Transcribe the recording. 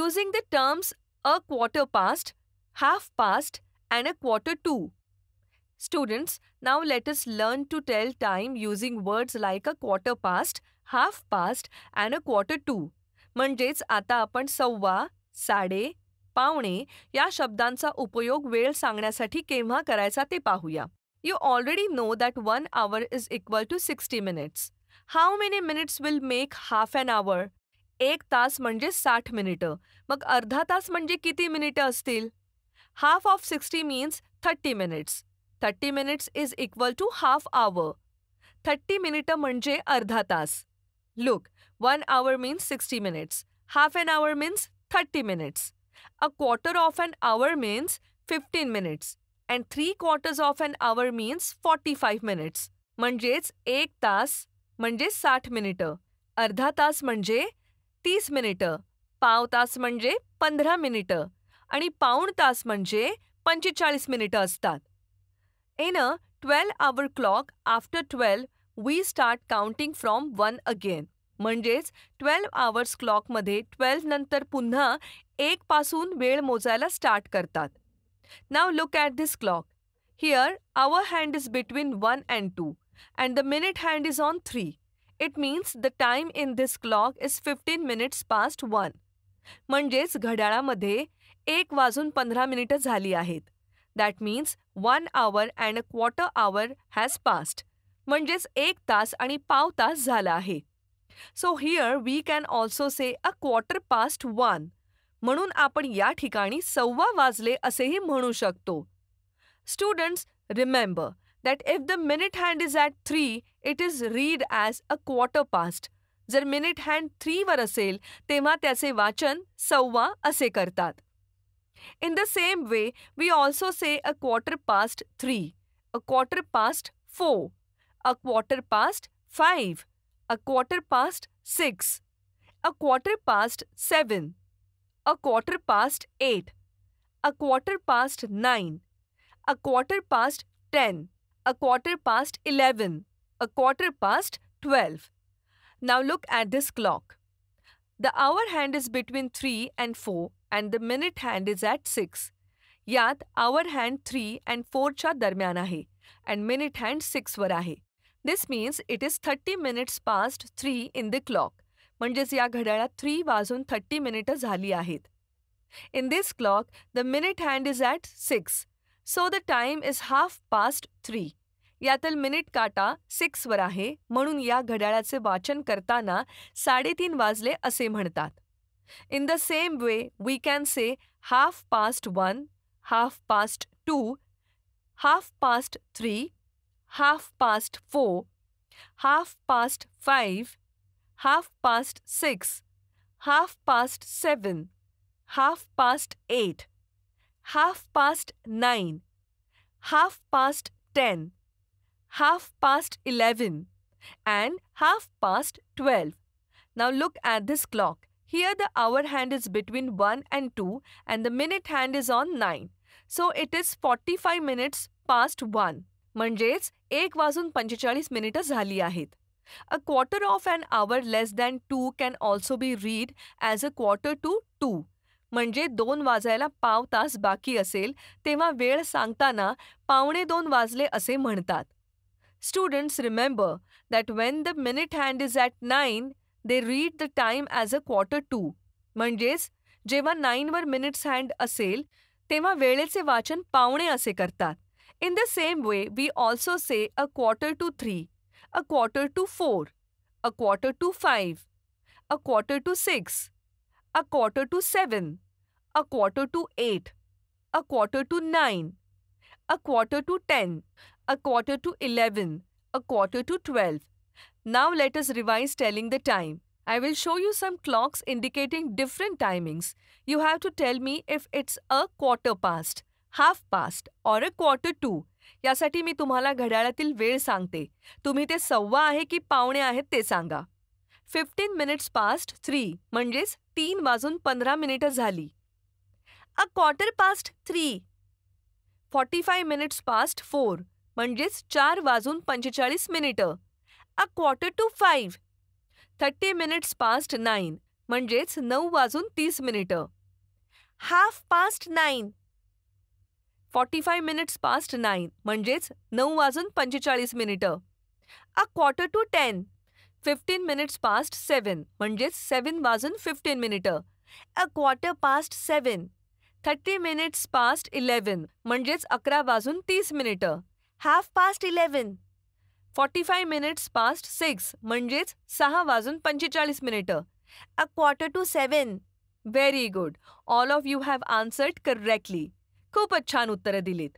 using the terms a quarter past, half past and a quarter to. Students, now let us learn to tell time using words like a quarter past, half past and a quarter to. म्हणजेच आता आपण सव्वा, साडे, पावणे या शब्दांचा उपयोग वेळ सांगण्यासाठी केव्हा करायचा ते पाहूया. You already know that 1 hour is equal to 60 minutes. How many minutes will make half an hour? 1 तास म्हणजे 60 मिनिटं. मग अर्धा तास म्हणजे किती मिनिटं असतील? Half of 60 means 30 minutes. 30 minutes is equal to half hour. 30 मिनिटं म्हणजे अर्धा तास. Look, 1 hour means 60 minutes. Half an hour means 30 minutes. A quarter of an hour means 15 minutes. And 3/4 of an hour means 45 minutes. म्हणजेच 1 तास म्हणजे 60 मिनिटं. अर्धा तास म्हणजे 30 मिनिटं. पाव तास म्हणजे 15 मिनिटं. आणि पाऊण तास म्हणजे 45 मिनिटं असतात. In a 12-hour clock, after 12, we start counting from 1 again. म्हणजेच 12 hours क्लॉकमध्ये 12 नंतर पुन्हा 1 पासून वेळ मोजायला स्टार्ट करतात. Now look at this clock. Here, our hand is between 1 and 2, and the minute hand is on 3. It means the time in this clock is 15 minutes past 1. म्हणजेच घड्याळामध्ये 1:15 झाली आहेत. That means 1 hour and a quarter hour has passed. म्हणजेच 1 तास आणि पाव तास झाला आहे. So here we can also say a quarter past 1. म्हणून आपण या ठिकाणी 1:15 वाजले असेही म्हणू शकतो. Students, remember that if the minute hand is at 3, it is read as a quarter past. जर minute hand 3 वर असेल तेव्हा त्याचे वाचन 1:15 असे करतात. In the same way, we also say a quarter past 3, a quarter past 4, a quarter past 5, a quarter past 6, a quarter past 7, a quarter past 8, a quarter past 9, a quarter past 10, a quarter past 11, a quarter past 12. Now look at this clock. The hour hand is between 3 and 4 and the minute hand is at 6. यात hour hand 3 and 4 च्या दरम्यान आहे and minute hand 6 वर आहे. This means it is 30 minutes past 3 in the clock. म्हणजेच या घड्याळात 3 वाजून 30 मिनिटं झाली आहेत. In this clock, the minute hand is at 6. So the time is half past 3. यातील मिनिट काटा 6 वर आहे म्हणून या घड्याळाचे वाचन करताना 3:30 वाजले असे म्हणतात. In the same way, we can say half past 1, half past 2, half past 3, half past 4, half past 5, half past 6, half past 7, half past 8, half past 9, half past 10, half past 11, and half past 12. Now look at this clock. Here the hour hand is between 1 and 2 and the minute hand is on 9. So it is 45 minutes past 1. म्हणजेच 1:45 मिनिटं झाली आहेत. A quarter of an hour less than 2 can also be read as a quarter to 2. म्हणजे 2 वाजायला पाव तास बाकी असेल तेव्हा वेळ सांगताना 1:15 वाजले असे म्हणतात. Students, remember that when the minute hand is at 9, they read the time as a quarter to. म्हणजेच जेव्हा 9 वर मिनिट्स हँड असेल तेव्हा वेळेचे वाचन पावणे असे करतात. In the same way, we also say a quarter to 3, a quarter to 4, a quarter to 5, a quarter to 6, a quarter to 7, a quarter to 8, a quarter to 9, a quarter to 10, a quarter to 11, a quarter to 12. Now let us revise telling the time. I will show you some clocks indicating different timings. You have to tell me if it's a quarter past, half past or a quarter to. यासाठी मी तुम्हाला घड्याळातील वेळ सांगते. तुम्ही ते 1:15 आहे की पावणे आहेत ते सांगा. 15 minutes past 3 म्हणजेच 3:15 झाली. A quarter past 3. 45 minutes past 4 म्हणजेच 4:45. A quarter to 5. 30 minutes past 9 म्हणजेच 9:30. 9:30. 45 minutes past 9 म्हणजेच 9:45. A quarter to 10. 15 minutes past 7 म्हणजेच 7:15. A quarter past 7. 30 minutes past 11 म्हणजेच 11:30. 11:30. 45 minutes past 6 म्हणजेच 6:45. A quarter to 7. Very good. All of you have answered correctly. खूपच छान उत्तरं दिलीत.